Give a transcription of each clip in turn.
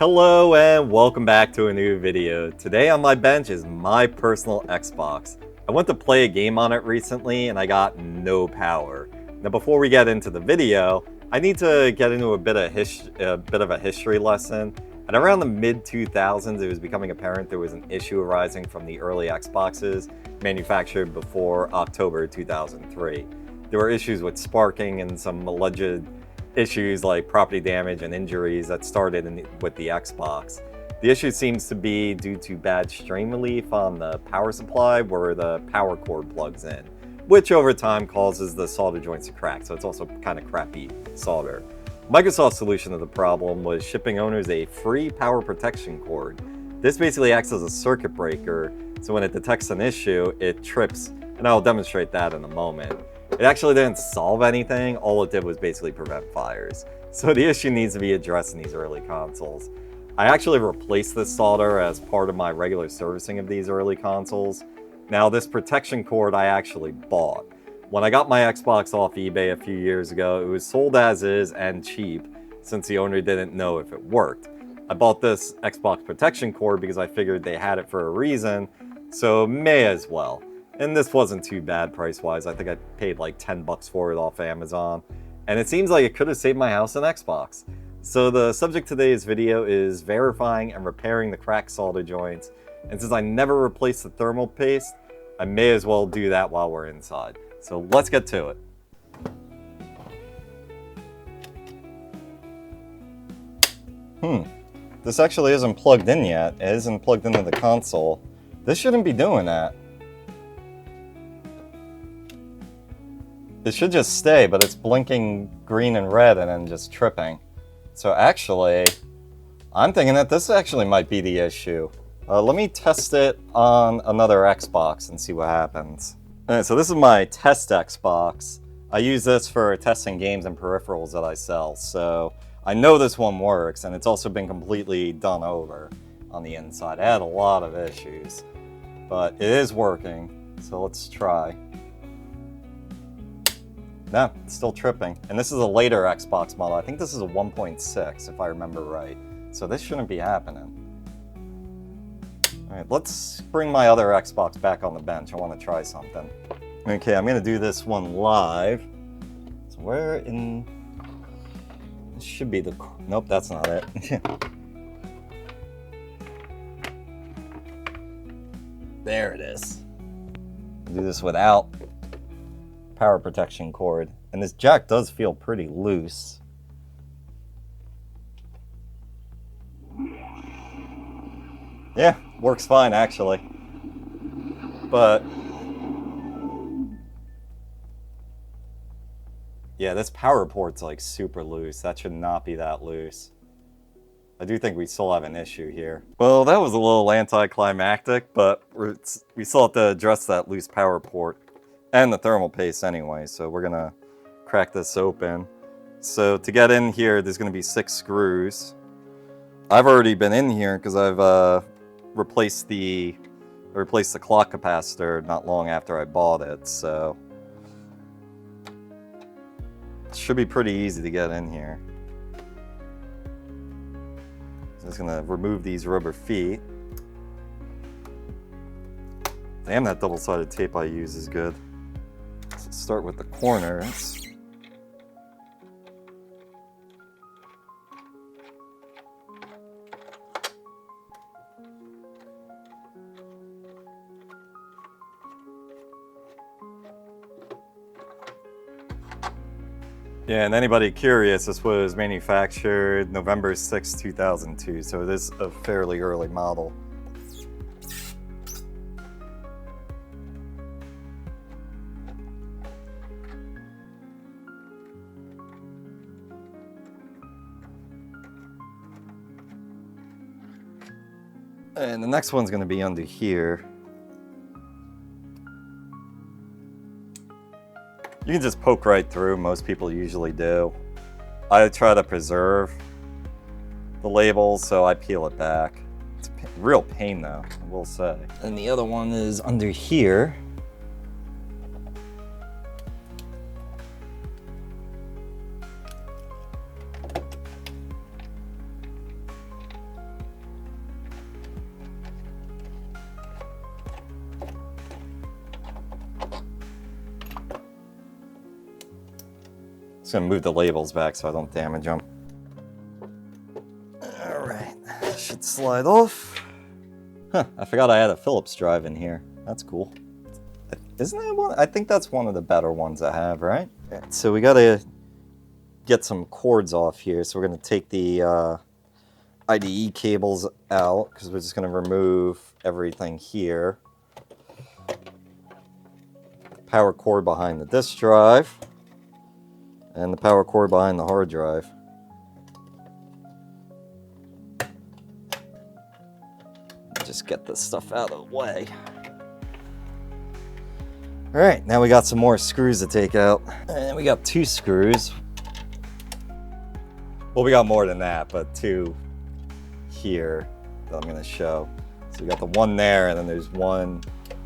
Hello and welcome back to a new video. Today on my bench is my personal Xbox. I went to play a game on it recently and I got no power. Now before we get into the video, I need to get into a bit of a history lesson. And around the mid-2000s, it was becoming apparent there was an issue arising from the early Xboxes manufactured before October 2003. There were issues with sparking and some alleged issues like property damage and injuries that started with the Xbox. The issue seems to be due to bad strain relief on the power supply where the power cord plugs in, which over time causes the solder joints to crack, so it's also kind of crappy solder. Microsoft's solution to the problem was shipping owners a free power protection cord. This basically acts as a circuit breaker, so when it detects an issue, it trips, and I'll demonstrate that in a moment. It actually didn't solve anything, all it did was basically prevent fires. So the issue needs to be addressed in these early consoles. I actually replaced this solder as part of my regular servicing of these early consoles. Now this protection cord I actually bought. When I got my Xbox off eBay a few years ago, it was sold as is and cheap since the owner didn't know if it worked. I bought this Xbox protection cord because I figured they had it for a reason, so may as well. And this wasn't too bad price-wise. I think I paid like 10 bucks for it off Amazon. And it seems like it could have saved my house an Xbox. So the subject of today's video is verifying and repairing the cracked solder joints. And since I never replaced the thermal paste, I may as well do that while we're inside. So let's get to it. This actually isn't plugged in yet. It isn't plugged into the console. This shouldn't be doing that. It should just stay, but it's blinking green and red and then just tripping. So actually, I'm thinking that this actually might be the issue. Let me test it on another Xbox and see what happens. Alright, so this is my test Xbox. I use this for testing games and peripherals that I sell, so I know this one works, and it's also been completely done over on the inside. I had a lot of issues, but it is working, so let's try. No, it's still tripping. And this is a later Xbox model. I think this is a 1.6, if I remember right. So this shouldn't be happening. All right, let's bring my other Xbox back on the bench. I want to try something. Okay, I'm going to do this one live. So where in... This should be the... Nope, that's not it. There it is. I'll do this without power protection cord, and this jack does feel pretty loose. Yeah, works fine actually, but yeah, this power port's like super loose. That should not be that loose. I do think we still have an issue here. Well, that was a little anticlimactic, but we still have to address that loose power port and the thermal paste anyway, so we're gonna crack this open. So to get in here, there's gonna be 6 screws. I've already been in here because I've replaced the clock capacitor not long after I bought it, so it should be pretty easy to get in here. So I'm just gonna remove these rubber feet. Damn, that double-sided tape I use is good. Let's start with the corners. Yeah, and anybody curious, this was manufactured November 6, 2002, so it is a fairly early model. And the next one's going to be under here. You can just poke right through, most people usually do. I try to preserve the labels, so I peel it back. It's a real pain though, I will say. And the other one is under here. Just gonna move the labels back so I don't damage them. Alright, should slide off. Huh, I forgot I had a Phillips drive in here. That's cool. Isn't that one? I think that's one of the better ones I have, right? So we gotta get some cords off here. So we're gonna take the IDE cables out because we're just gonna remove everything here. Power cord behind the disk drive and the power cord behind the hard drive. Just get this stuff out of the way. All right, now we got some more screws to take out. And we got 2 screws. Well, we got more than that, but 2 here that I'm gonna show. So we got the one there, and then there's one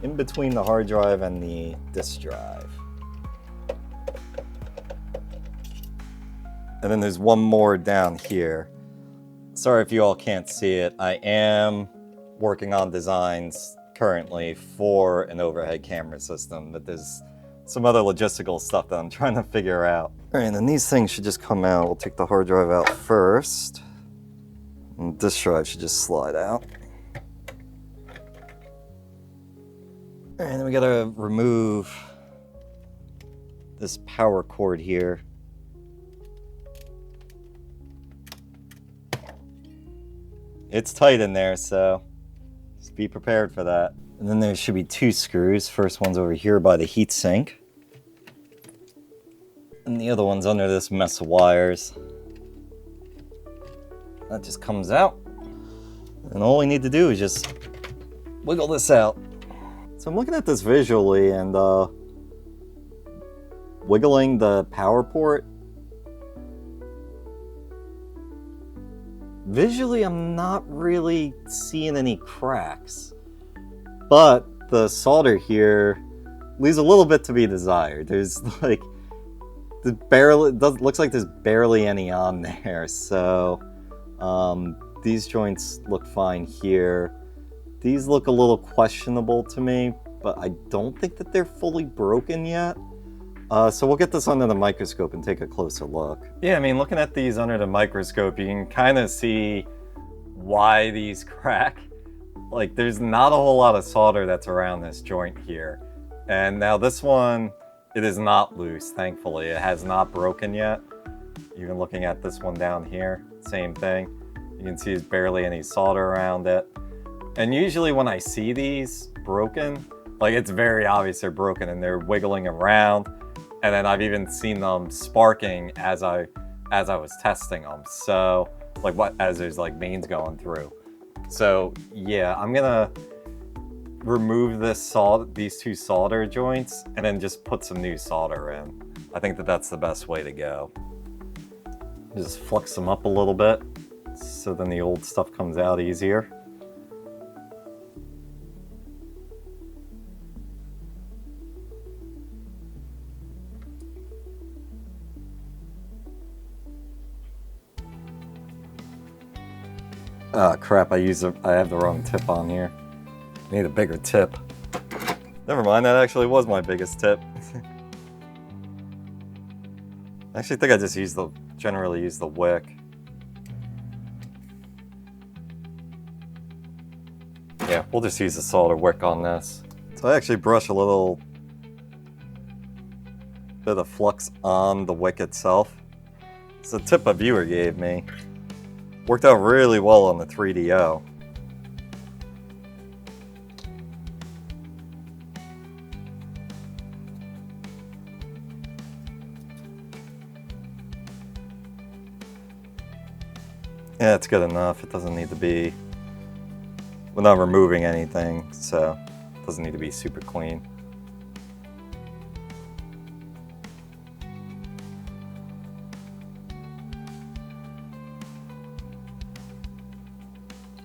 in between the hard drive and the disk drive. And then there's one more down here. Sorry if you all can't see it. I am working on designs currently for an overhead camera system, but there's some other logistical stuff that I'm trying to figure out. All right, and then these things should just come out. We'll take the hard drive out first. And this drive should just slide out. All right, and then we gotta remove this power cord here. It's tight in there, so just be prepared for that. And then there should be 2 screws. First one's over here by the heatsink. And the other one's under this mess of wires. That just comes out. And all we need to do is just wiggle this out. So I'm looking at this visually and wiggling the power port. Visually, I'm not really seeing any cracks, but the solder here leaves a little bit to be desired. There's like, looks like there's barely any on there. So these joints look fine here. These look a little questionable to me, but I don't think that they're fully broken yet. So we'll get this under the microscope and take a closer look. Yeah, I mean, looking at these under the microscope, you can kind of see why these crack. Like, there's not a whole lot of solder that's around this joint here. And now this one, it is not loose, thankfully. It has not broken yet. Even looking at this one down here, same thing. You can see there's barely any solder around it. And usually when I see these broken, like, it's very obvious they're broken and they're wiggling around. And then I've even seen them sparking as I was testing them. So, like, as there's like veins going through. So yeah, I'm gonna remove these 2 solder joints and then just put some new solder in. I think that that's the best way to go. Just flux them up a little bit so then the old stuff comes out easier. Ah, crap, I have the wrong tip on here. I need a bigger tip. Never mind, that actually was my biggest tip. I actually think I just generally use the wick. Yeah, we'll just use the solder wick on this. So I actually brush a little bit of flux on the wick itself. It's a tip a viewer gave me. Worked out really well on the 3DO. Yeah, it's good enough. It doesn't need to be... We're not removing anything, so it doesn't need to be super clean.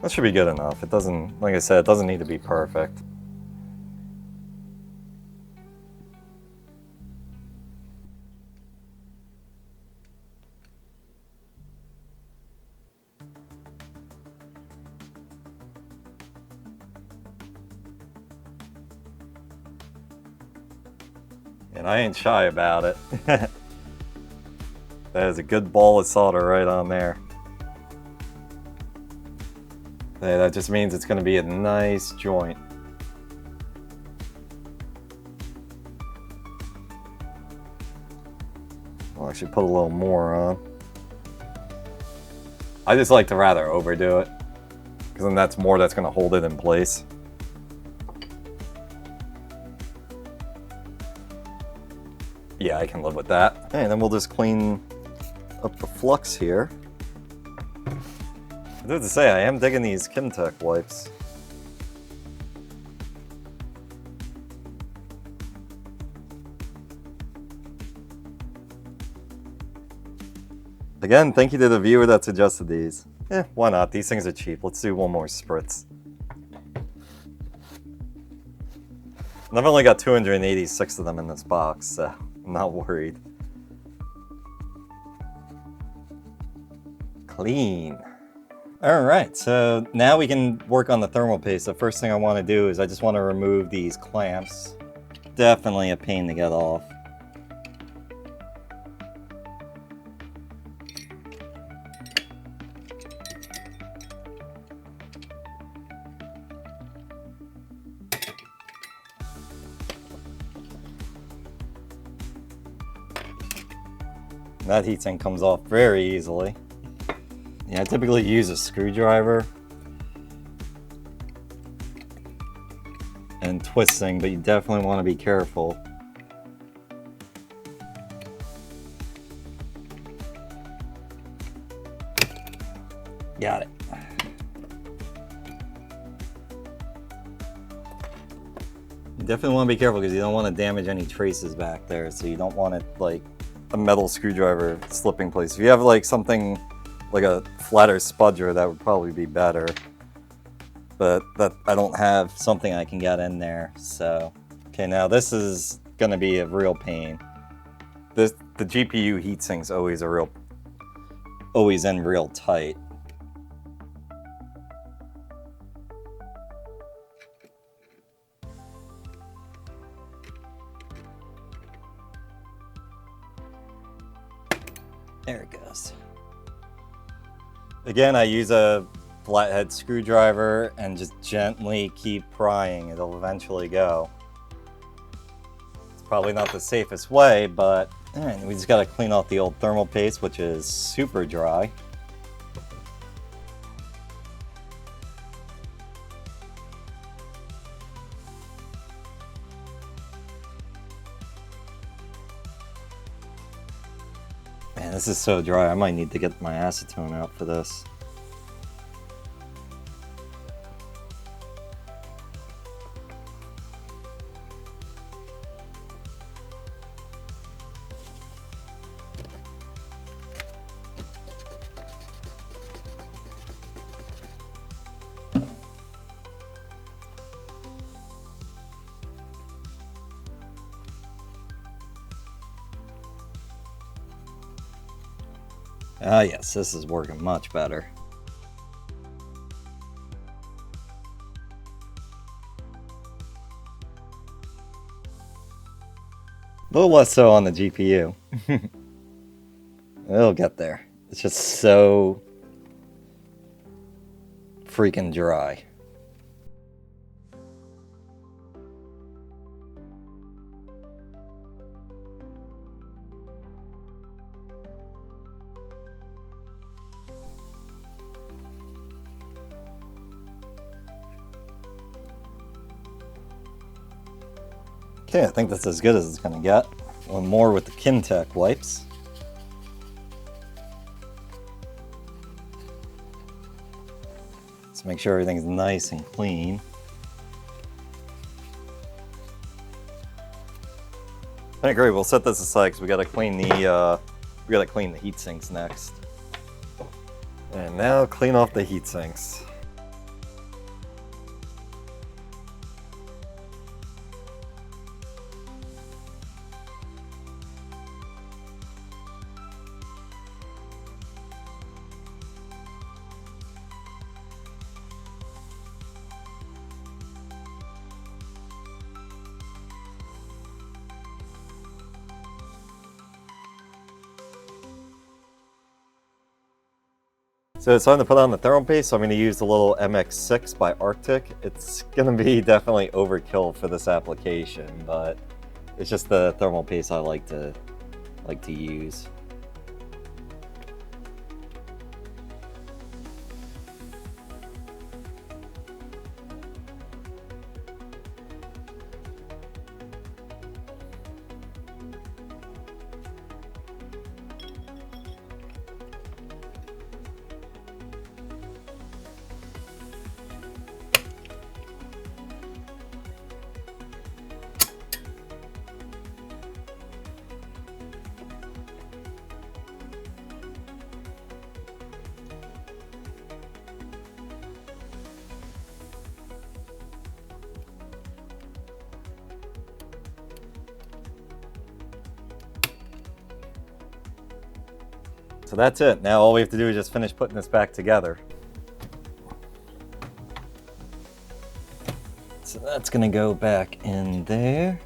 That should be good enough. It doesn't, like I said, it doesn't need to be perfect. And I ain't shy about it. That is a good ball of solder right on there. Hey, that just means it's going to be a nice joint. I'll actually put a little more on. I just like to rather overdo it, because then that's more that's going to hold it in place. Yeah, I can live with that. Okay, and then we'll just clean up the flux here. I do have to say, I am digging these Kimtech wipes. Again, thank you to the viewer that suggested these. Why not? These things are cheap. Let's do one more spritz. And I've only got 286 of them in this box, so I'm not worried. Clean. Alright, so now we can work on the thermal paste. The first thing I want to do is I just want to remove these clamps. Definitely a pain to get off. That heatsink comes off very easily. Yeah, I typically use a screwdriver and twisting, but you definitely want to be careful. Got it. You definitely want to be careful because you don't want to damage any traces back there, so you don't want it like a metal screwdriver slipping place. If you have like something like a flatter spudger, that would probably be better. But that I don't have something I can get in there, so. Okay, now this is gonna be a real pain. The GPU heatsink's always in real tight. There it goes. Again, I use a flathead screwdriver and just gently keep prying. It'll eventually go. It's probably not the safest way, but we just gotta clean off the old thermal paste, which is super dry. Man, this is so dry. I might need to get my acetone out for this. Ah yes, this is working much better. A little less so on the GPU. It'll get there. It's just so freaking dry. Okay, I think that's as good as it's gonna get. One more with the Kimtech wipes. Let's make sure everything's nice and clean. Alright, great. We'll set this aside because we gotta clean the heat sinks next. And now clean off the heat sinks. So it's time to put on the thermal paste, so I'm going to use the little MX6 by Arctic. It's going to be definitely overkill for this application, but it's just the thermal paste I like to use. So that's it. Now all we have to do is just finish putting this back together. So that's gonna go back in there.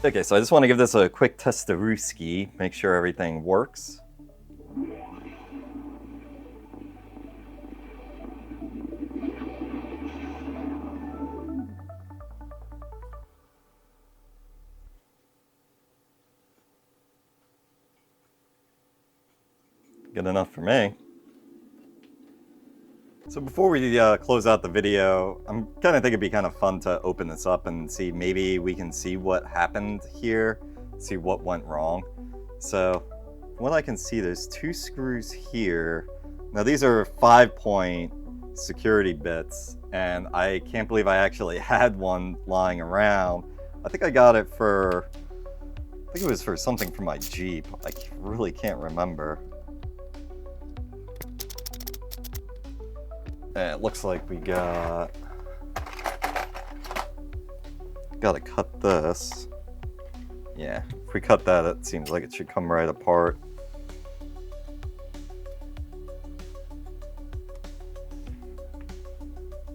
Okay, so I just want to give this a quick test-a-rooski, make sure everything works. Good enough for me. So before we close out the video, I'm kind of thinking it'd be kind of fun to open this up and see, maybe we can see what happened here, see what went wrong. So what I can see, there's 2 screws here. Now these are 5-point security bits, and I can't believe I actually had one lying around. I think I got it for, I think it was for something for my Jeep. I really can't remember. It looks like we gotta cut this. Yeah, if we cut that, it seems like it should come right apart.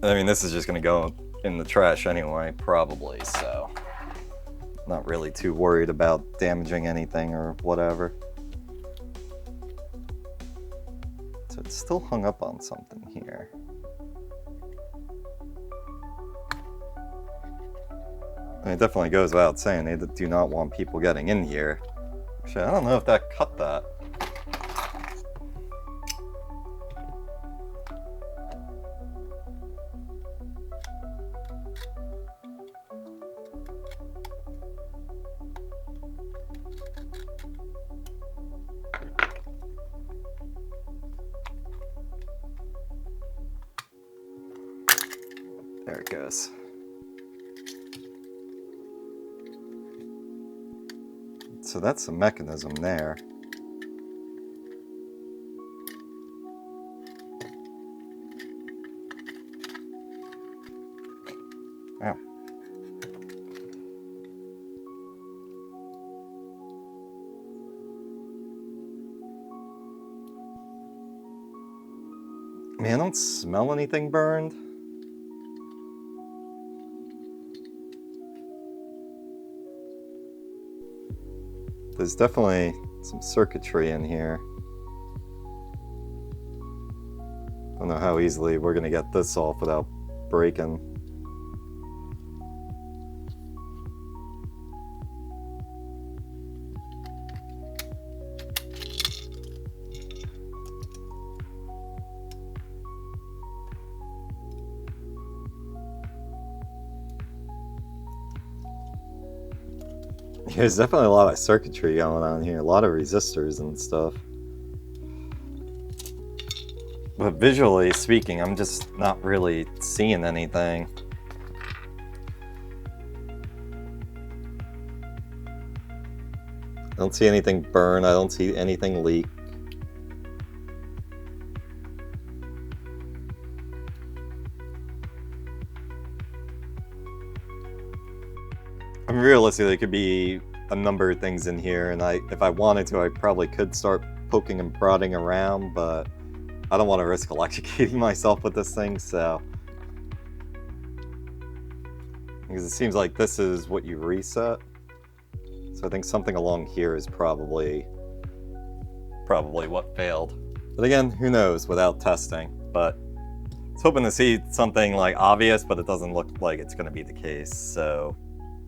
I mean, this is just gonna go in the trash anyway, probably, so not really too worried about damaging anything or whatever. So it's still hung up on something here. I mean, it definitely goes without saying they do not want people getting in here. Actually, I don't know if that cut that. There it goes. So that's the mechanism there. Wow. Man, I don't smell anything burned. There's definitely some circuitry in here. Don't know how easily we're gonna get this off without breaking. There's definitely a lot of circuitry going on here, a lot of resistors and stuff. But visually speaking, I'm just not really seeing anything. I don't see anything burn, I don't see anything leak. I mean, realistically, there could be a number of things in here, and if I wanted to, I probably could start poking and prodding around, but I don't want to risk electrocuting myself with this thing, so. Because it seems like this is what you reset. So I think something along here is probably what failed. But again, who knows without testing, but I was hoping to see something like obvious, but it doesn't look like it's going to be the case, so.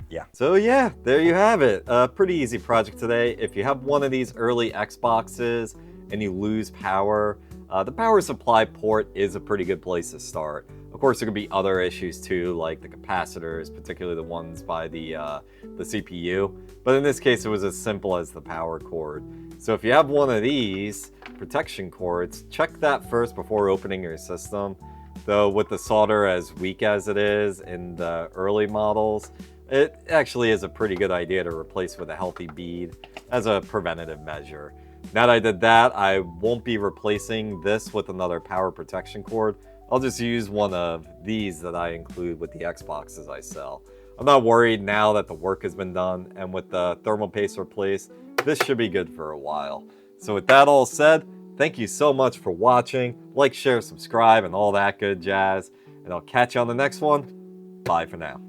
Yeah, there you have it. A pretty easy project today. If you have one of these early Xboxes and you lose power, the power supply port is a pretty good place to start. Of course, there could be other issues too, like the capacitors, particularly the ones by the CPU. But in this case, it was as simple as the power cord. So if you have one of these protection cords, check that first before opening your system. Though with the solder as weak as it is in the early models, it actually is a pretty good idea to replace with a healthy bead as a preventative measure. Now that I did that, I won't be replacing this with another power protection cord. I'll just use one of these that I include with the Xboxes I sell. I'm not worried now that the work has been done, and with the thermal paste replaced, this should be good for a while. So with that all said, thank you so much for watching. Like, share, subscribe, and all that good jazz. And I'll catch you on the next one. Bye for now.